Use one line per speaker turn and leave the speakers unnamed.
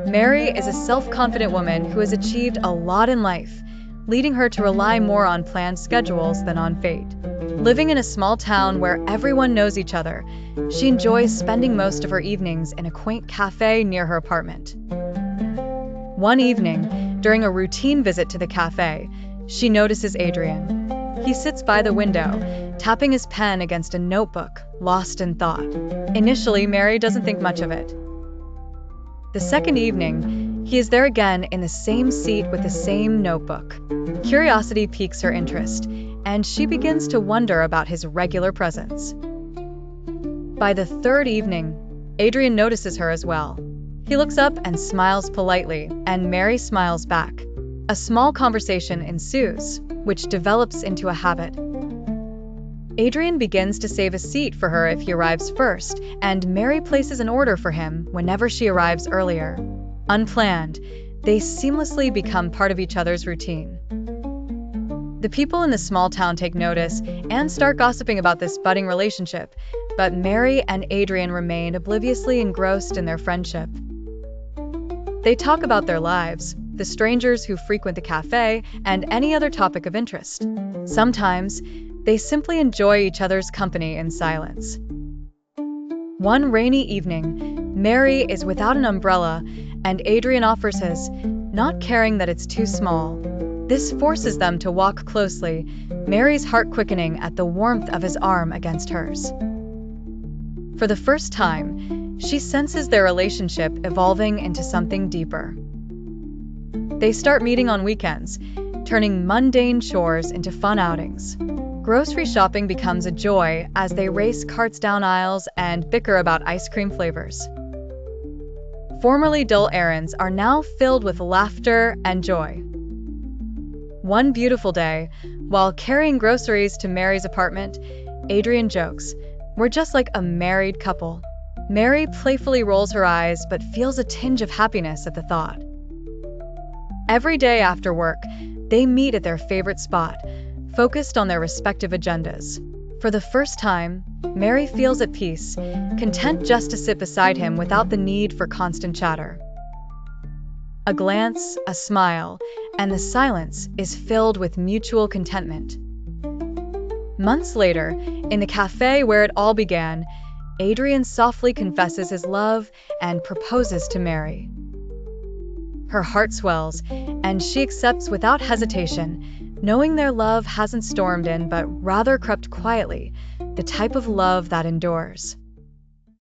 Mary is a self-confident woman who has achieved a lot in life, leading her to rely more on planned schedules than on fate. Living in a small town where everyone knows each other, she enjoys spending most of her evenings in a quaint cafe near her apartment. One evening, during a routine visit to the cafe, she notices Adrian. He sits by the window, tapping his pen against a notebook, lost in thought. Initially, Mary doesn't think much of it. The second evening, he is there again in the same seat with the same notebook. Curiosity piques her interest, and she begins to wonder about his regular presence. By the third evening, Adrian notices her as well. He looks up and smiles politely, and Mary smiles back. A small conversation ensues, which develops into a habit. Adrian begins to save a seat for her if he arrives first, and Mary places an order for him whenever she arrives earlier. Unplanned, they seamlessly become part of each other's routine. The people in the small town take notice and start gossiping about this budding relationship, but Mary and Adrian remain obliviously engrossed in their friendship. They talk about their lives, the strangers who frequent the cafe, and any other topic of interest. Sometimes, they simply enjoy each other's company in silence. One rainy evening, Mary is without an umbrella, and Adrian offers his, not caring that it's too small. This forces them to walk closely, Mary's heart quickening at the warmth of his arm against hers. For the first time, she senses their relationship evolving into something deeper. They start meeting on weekends, turning mundane chores into fun outings. Grocery shopping becomes a joy as they race carts down aisles and bicker about ice cream flavors. Formerly dull errands are now filled with laughter and joy. One beautiful day, while carrying groceries to Mary's apartment, Adrian jokes, "We're just like a married couple." Mary playfully rolls her eyes but feels a tinge of happiness at the thought. Every day after work, they meet at their favorite spot, focused on their respective agendas. For the first time, Mary feels at peace, content just to sit beside him without the need for constant chatter. A glance, a smile, and the silence is filled with mutual contentment. Months later, in the cafe where it all began, Adrian softly confesses his love and proposes to Mary. Her heart swells, and she accepts without hesitation, knowing their love hasn't stormed in but rather crept quietly, the type of love that endures.